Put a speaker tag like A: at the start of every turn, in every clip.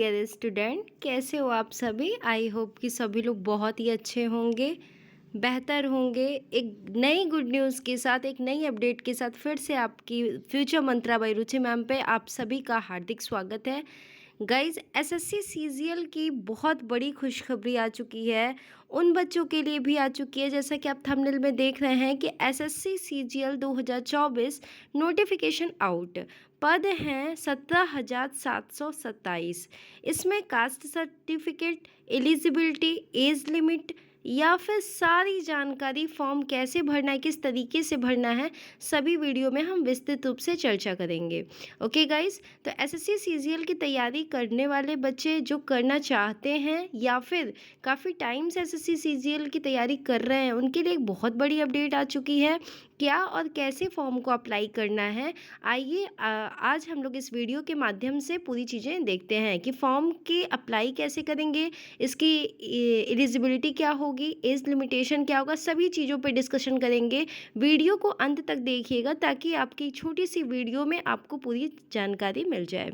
A: Dear student, कैसे हो आप सभी। आई होप कि सभी लोग बहुत ही अच्छे होंगे, बेहतर होंगे। एक नई गुड न्यूज़ के साथ, एक नई अपडेट के साथ फिर से आपकी future Mantra by Ruchi ma'am पे आप सभी का हार्दिक स्वागत है। गाइज, एसएससी सीजीएल की बहुत बड़ी खुशखबरी आ चुकी है, उन बच्चों के लिए भी आ चुकी है। जैसा कि आप थंबनेल में देख रहे हैं कि एसएससी सीजीएल 2024 नोटिफिकेशन आउट। पद हैं 17,727। इसमें caste certificate, eligibility, age limit या फिर सारी जानकारी, फॉर्म कैसे भरना है, किस तरीके से भरना है, सभी वीडियो में हम विस्तृत रूप से चर्चा करेंगे। ओके गाइज, तो एसएससी सीजीएल की तैयारी करने वाले बच्चे जो करना चाहते हैं या फिर काफ़ी टाइम से एसएससी सीजीएल की तैयारी कर रहे हैं, उनके लिए एक बहुत बड़ी अपडेट आ चुकी है। क्या और कैसे फॉर्म को अप्लाई करना है, आइए आज हम लोग इस वीडियो के माध्यम से पूरी चीज़ें देखते हैं कि फॉर्म की अप्लाई कैसे करेंगे, इसकी एलिजिबिलिटी क्या होगी, एज लिमिटेशन क्या होगा, सभी चीज़ों पर डिस्कशन करेंगे। वीडियो को अंत तक देखिएगा ताकि आपकी छोटी सी वीडियो में आपको पूरी जानकारी मिल जाए।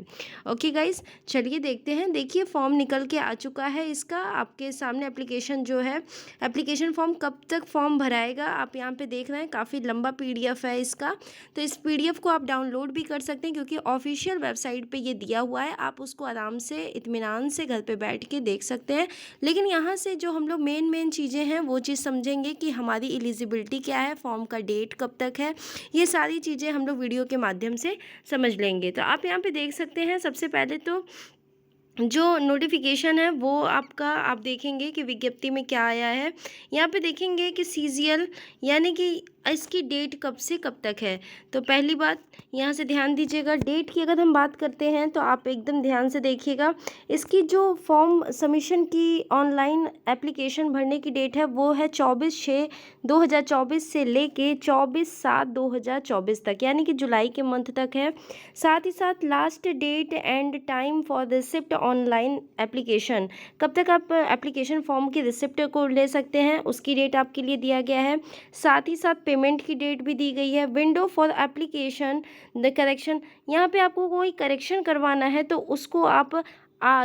A: ओके गाइस, चलिए देखते हैं। देखिए, फॉर्म निकल के आ चुका है इसका आपके सामने। एप्लीकेशन जो है, एप्लीकेशन फॉर्म कब तक फॉर्म भराएगा, आप यहाँ पे देख रहे हैं काफ़ी लंबा पीडीएफ है इसका। तो इस पीडीएफ को आप डाउनलोड भी कर सकते हैं क्योंकि ऑफिशियल वेबसाइट पे ये दिया हुआ है। आप उसको आराम से इत्मीनान से घर पे बैठ के देख सकते हैं। लेकिन यहाँ से जो हम लोग मेन चीज़ें हैं वो चीज़ समझेंगे कि हमारी एलिजिबिलिटी क्या है, फॉर्म का डेट कब तक है, ये सारी चीज़ें हम लोग वीडियो के माध्यम से समझ लेंगे। तो आप यहाँ पे देख सकते हैं, सबसे पहले तो जो नोटिफिकेशन है वो आपका, आप देखेंगे कि विज्ञप्ति में क्या आया है। यहाँ पे देखेंगे कि सीजीएल यानी कि इसकी डेट कब से कब तक है। तो पहली बात यहाँ से ध्यान दीजिएगा, डेट की अगर हम बात करते हैं तो आप एकदम ध्यान से देखिएगा। इसकी जो फॉर्म सबमिशन की ऑनलाइन एप्लीकेशन भरने की डेट है वो है 24/6/2024 से लेके 24/7/2024 तक, यानी कि जुलाई के मंथ तक है। साथ ही साथ last date and time for receipt online application, कब तक आप एप्लीकेशन फॉर्म की रिसिप्ट को ले सकते हैं, उसकी डेट आपके लिए दिया गया है। साथ ही साथ पेमेंट की डेट भी दी गई है। Window for application the correction, यहाँ पे आपको कोई करेक्शन करवाना है तो उसको आप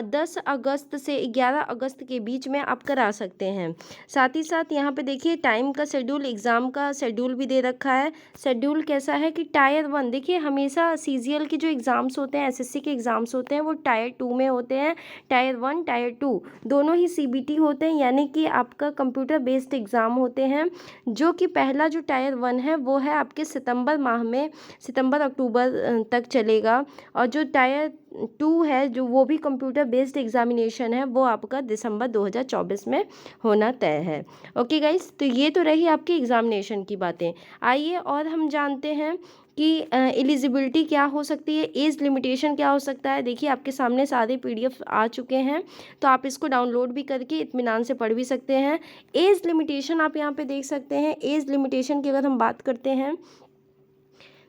A: 10 अगस्त से 11 अगस्त के बीच में आप करा सकते हैं। साथ ही साथ यहाँ पे देखिए टाइम का शेड्यूल, एग्ज़ाम का शेड्यूल भी दे रखा है। शेड्यूल कैसा है कि टायर 1, देखिए हमेशा सीजीएल के जो एग्ज़ाम्स होते हैं, एसएससी के एग्ज़ाम्स होते हैं, वो टायर 2 में होते हैं। टायर 1, टायर 2 दोनों ही सीबीटी होते हैं, यानी कि आपका कंप्यूटर बेस्ड एग्ज़ाम होते हैं। जो कि पहला जो टायर 1 है वो है आपके सितंबर माह में, सितंबर अक्टूबर तक चलेगा। और जो टायर 2 है जो वो भी कंप्यूटर बेस्ड एग्जामिनेशन है, वो आपका दिसंबर 2024 में होना तय है। ओके गाइस, तो ये तो रही आपकी एग्जामिनेशन की बातें। आइए और हम जानते हैं कि एलिजिबिलिटी क्या हो सकती है, एज लिमिटेशन क्या हो सकता है। देखिए आपके सामने सारे पीडीएफ आ चुके हैं, तो आप इसको डाउनलोड भी करके इत्मीनान से पढ़ भी सकते हैं। एज लिमिटेशन आप यहाँ पे देख सकते हैं। एज लिमिटेशन की अगर हम बात करते हैं,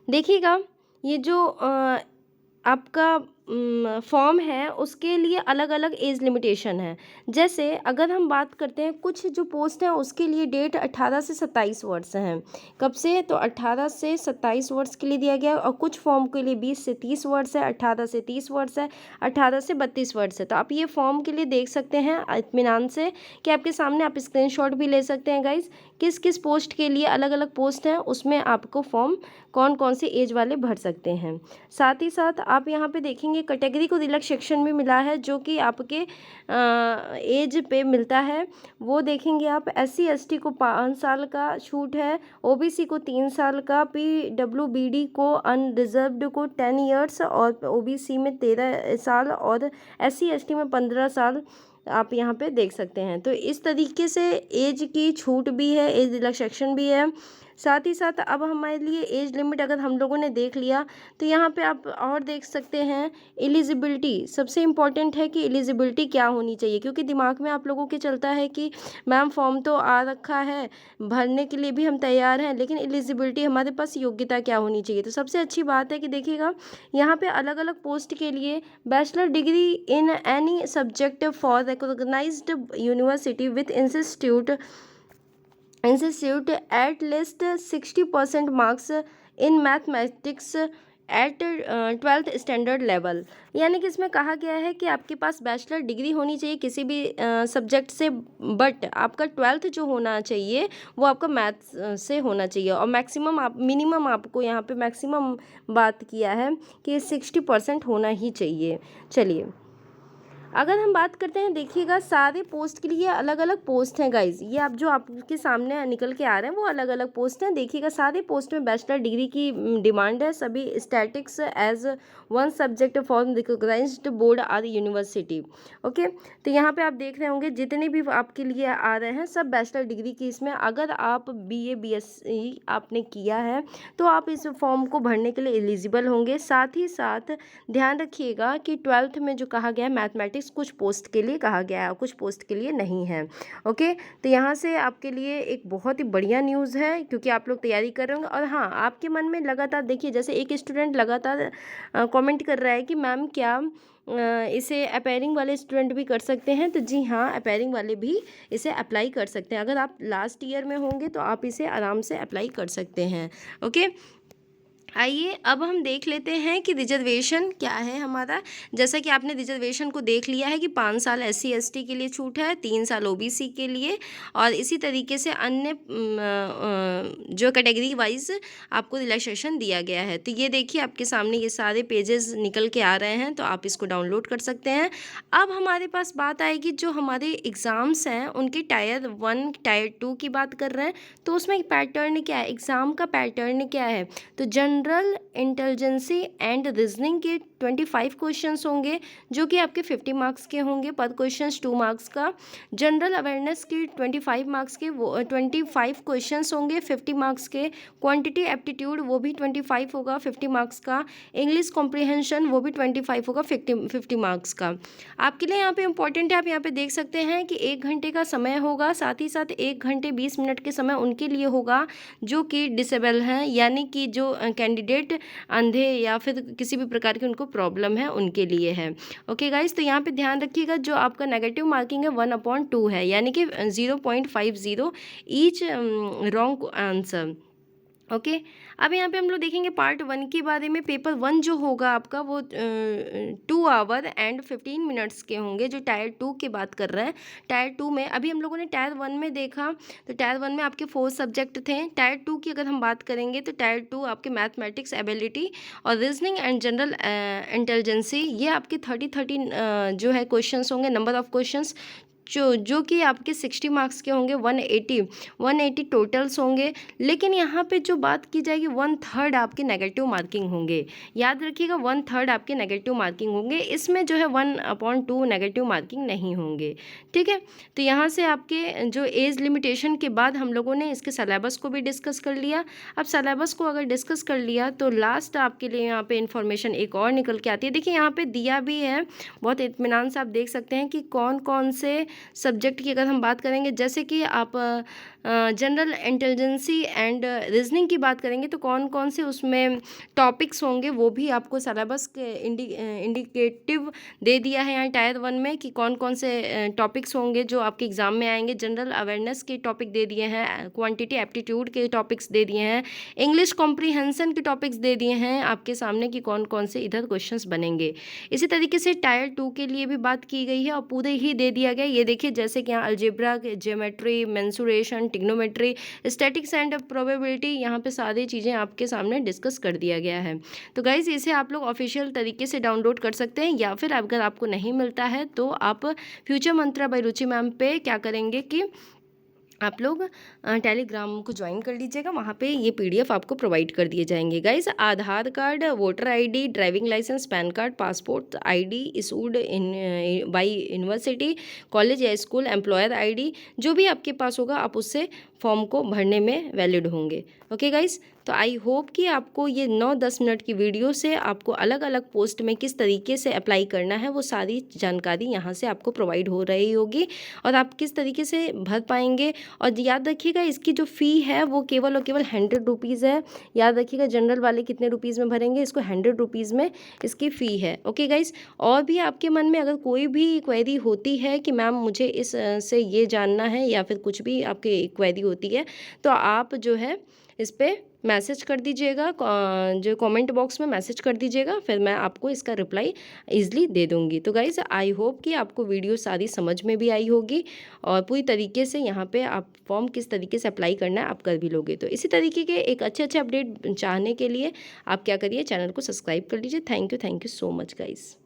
A: देखिएगा ये जो आपका फॉर्म है उसके लिए अलग अलग एज लिमिटेशन है। जैसे अगर हम बात करते हैं, कुछ जो पोस्ट हैं उसके लिए डेट 18 से 27 वर्ष हैं। कब से, तो 18 से 27 वर्ष के लिए दिया गया है। और कुछ फॉर्म के लिए 20 से 30 वर्ष है, 18 से 30 वर्ष है, 18 से 32 वर्ष है। तो आप ये फॉर्म के लिए देख सकते हैं इत्मीनान से कि आपके सामने, आप स्क्रीनशॉट भी ले सकते हैं गाइज, किस किस पोस्ट के लिए अलग अलग पोस्ट हैं, उसमें आपको फॉर्म कौन कौन सी एज वाले भर सकते हैं। साथ ही साथ आप यहाँ पे देखेंगे कैटेगरी को रिलैक्सेशन भी मिला है, जो कि आपके एज पे मिलता है। वो देखेंगे आप, SC ST को 5 साल का छूट है, OBC को 3 साल का, PWBD को अनरिजर्व्ड को 10 ईयर्स और OBC में 13 साल और SC ST में 15 साल आप यहाँ पे देख सकते हैं। तो इस तरीके से एज की छूट भी है, एज रिलैक्सेशन भी है। साथ ही साथ अब हमारे लिए एज लिमिट अगर हम लोगों ने देख लिया, तो यहाँ पे आप और देख सकते हैं एलिजिबिलिटी। सबसे इम्पॉर्टेंट है कि एलिजिबिलिटी क्या होनी चाहिए, क्योंकि दिमाग में आप लोगों के चलता है कि मैम फॉर्म तो आ रखा है, भरने के लिए भी हम तैयार हैं, लेकिन एलिजिबिलिटी हमारे पास योग्यता क्या होनी चाहिए। तो सबसे अच्छी बात है कि देखिएगा यहाँ पे अलग अलग पोस्ट के लिए bachelor degree in any subject for recognised university with institute at least 60% marks in mathematics at 12th standard level, यानी कि इसमें कहा गया है कि आपके पास बैचलर डिग्री होनी चाहिए किसी भी सब्जेक्ट से, बट आपका 12th जो होना चाहिए वो आपका मैथ्स से होना चाहिए। और मैक्सिमम आप मिनिमम आपको यहाँ पे मैक्सिमम बात किया है कि 60% होना ही चाहिए। चलिए अगर हम बात करते हैं, देखिएगा सारे पोस्ट के लिए अलग अलग पोस्ट हैं गाइज, ये आप जो आपके सामने निकल के आ रहे हैं वो अलग अलग पोस्ट हैं। देखिएगा सारे पोस्ट में बैचलर डिग्री की डिमांड है। सभी statics as one subject form recognised board or university. Okay, तो यहाँ पे आप देख रहे होंगे जितने भी आपके लिए आ रहे हैं सब बैचलर डिग्री की। इसमें अगर आप BA BSc आपने किया है तो आप इस फॉर्म को भरने के लिए एलिजिबल होंगे। साथ ही साथ ध्यान रखिएगा कि 12th में जो कहा गया है मैथमेटिक्स कुछ पोस्ट के लिए कहा गया है, कुछ पोस्ट के लिए नहीं है। ओके, तो यहाँ से आपके लिए एक बहुत ही बढ़िया न्यूज़ है क्योंकि आप लोग तैयारी कर रहे होंगे। और हाँ, आपके मन में लगातार देखिए, जैसे एक स्टूडेंट लगातार कमेंट कर रहा है कि मैम क्या इसे अपेयरिंग वाले स्टूडेंट भी कर सकते हैं, तो जी हाँ, अपेयरिंग वाले भी इसे अप्लाई कर सकते हैं। अगर आप लास्ट ईयर में होंगे तो आप इसे आराम से अप्लाई कर सकते हैं। ओके, आइए अब हम देख लेते हैं कि रिजर्वेशन क्या है हमारा। जैसा कि आपने रिजर्वेशन को देख लिया है कि 5 साल SC ST के लिए छूट है, 3 साल OBC के लिए, और इसी तरीके से अन्य जो कैटेगरी वाइज आपको रिलैक्सेशन दिया गया है। तो ये देखिए आपके सामने ये सारे पेजेस निकल के आ रहे हैं, तो आप इसको डाउनलोड कर सकते हैं। अब हमारे पास बात आएगी जो हमारे एग्ज़ाम्स हैं उनके टायर 1 टायर 2 की बात कर रहे हैं, तो उसमें पैटर्न क्या है, एग्ज़ाम का पैटर्न क्या है। तो जनरल इंटेलिजेंसी एंड रीजनिंग के 25 क्वेश्चंस होंगे जो कि आपके 50 मार्क्स के होंगे, पर क्वेश्चन 2 मार्क्स का। जनरल अवेयरनेस की 25 मार्क्स के 25 क्वेश्चंस होंगे 50 मार्क्स के। क्वांटिटी एप्टीट्यूड वो भी 25 होगा 50 मार्क्स का। इंग्लिश कॉम्प्रिहेंशन वो भी 25 होगा 50 मार्क्स का। आपके लिए यहाँ पे इंपॉर्टेंट है, आप यहाँ पे देख सकते हैं कि 1 घंटे का समय होगा, साथ ही साथ 1 घंटे 20 मिनट के समय उनके लिए होगा जो कि डिसेबल हैं, यानी कि जो कैंडिडेट अंधे या फिर किसी भी प्रकार की उनको प्रॉब्लम है उनके लिए है। ओके गाइस, तो यहाँ पे ध्यान रखिएगा जो आपका नेगेटिव मार्किंग है 1/2 है, यानी कि 0.50 ईच रॉन्ग आंसर। ओके, अब यहाँ पे हम लोग देखेंगे पार्ट 1 के बारे में। पेपर 1 जो होगा आपका वो 2 आवर एंड 15 मिनट्स के होंगे, जो टायर 2 की बात कर रहे हैं। टायर 2 में अभी हम लोगों ने टायर 1 में देखा, तो टायर 1 में आपके 4 सब्जेक्ट थे। टायर 2 की अगर हम बात करेंगे तो टायर 2 आपके मैथमेटिक्स एबिलिटी और रीजनिंग एंड जनरल इंटेलिजेंसी, ये आपके 30 जो है क्वेश्चंस होंगे, नंबर ऑफ क्वेश्चंस जो कि आपके 60 मार्क्स के होंगे। 180 टोटल्स होंगे। लेकिन यहाँ पे जो बात की जाएगी 1/3 आपके नेगेटिव मार्किंग होंगे। याद रखिएगा 1/3 आपके नेगेटिव मार्किंग होंगे, इसमें जो है 1/2 नेगेटिव मार्किंग नहीं होंगे। ठीक है, तो यहाँ से आपके जो एज लिमिटेशन के बाद हम लोगों ने इसके सिलेबस को भी डिस्कस कर लिया। अब सिलेबस को अगर डिस्कस कर लिया तो लास्ट आपके लिए यहाँ पे इन्फॉर्मेशन एक और निकल के आती है। देखिए यहाँ पे दिया भी है, बहुत इत्मीनान से आप देख सकते हैं कि कौन कौन से सब्जेक्ट की अगर हम बात करेंगे, जैसे कि आप जनरल इंटेलिजेंसी एंड रीजनिंग की बात करेंगे तो कौन कौन से उसमें टॉपिक्स होंगे वो भी आपको सिलेबस के इंडिकेटिव दे दिया है यहाँ टायर 1 में कि कौन कौन से टॉपिक्स होंगे जो आपके एग्ज़ाम में आएंगे। जनरल अवेयरनेस के टॉपिक दे दिए हैं, क्वांटिटी एप्टीट्यूड के टॉपिक्स दे दिए हैं, इंग्लिश कॉम्प्रीहेंशन के टॉपिक्स दे दिए हैं आपके सामने कि कौन कौन से इधर क्वेश्चंस बनेंगे। इसी तरीके से टायर 2 के लिए भी बात की गई है और पूरे ही दे दिया गया। ये देखिए जैसे कि यहाँ algebra, geometry, mensuration, trigonometry, statics and probability, यहाँ पे सारी चीज़ें आपके सामने डिस्कस कर दिया गया है। तो गाइज़ इसे आप लोग ऑफिशियल तरीके से डाउनलोड कर सकते हैं, या फिर अगर आपको नहीं मिलता है तो आप फ्यूचर मंत्रा बाय रुचि मैम पे क्या करेंगे कि आप लोग टेलीग्राम को ज्वाइन कर लीजिएगा, वहाँ पे ये PDF आपको प्रोवाइड कर दिए जाएंगे। Guys Aadhaar card, voter ID, driving licence, PAN card, passport ID issued in by university, college या स्कूल, एम्प्लॉयर ID जो भी आपके पास होगा आप उससे फॉर्म को भरने में वैलिड होंगे। ओके गाइस, तो आई होप कि आपको ये 9-10 मिनट की वीडियो से आपको अलग अलग पोस्ट में किस तरीके से अप्लाई करना है वो सारी जानकारी यहाँ से आपको प्रोवाइड हो रही होगी और आप किस तरीके से भर पाएंगे। और याद रखिएगा इसकी जो फ़ी है वो केवल और केवल 100 रुपीज़ है। याद रखिएगा जनरल वाले कितने रुपीज़ में भरेंगे, इसको 100 रुपीज़ में इसकी फ़ी है। ओके गाइस, और भी आपके मन में अगर कोई भी क्वेरी होती है कि मैम मुझे इस से ये जानना है या फिर कुछ भी आपकी क्वेरी होती है तो आप जो है इस पर मैसेज कर दीजिएगा, जो कमेंट बॉक्स में मैसेज कर दीजिएगा, फिर मैं आपको इसका रिप्लाई ईज़िली दे दूँगी। तो गाइज़ आई होप कि आपको वीडियो सारी समझ में भी आई होगी और पूरी तरीके से यहाँ पे आप फॉर्म किस तरीके से अप्लाई करना है आप कर भी लोगे। तो इसी तरीके के एक अच्छे अपडेट चाहने के लिए आप क्या करिए, चैनल को सब्सक्राइब कर लीजिए। Thank you so much guys.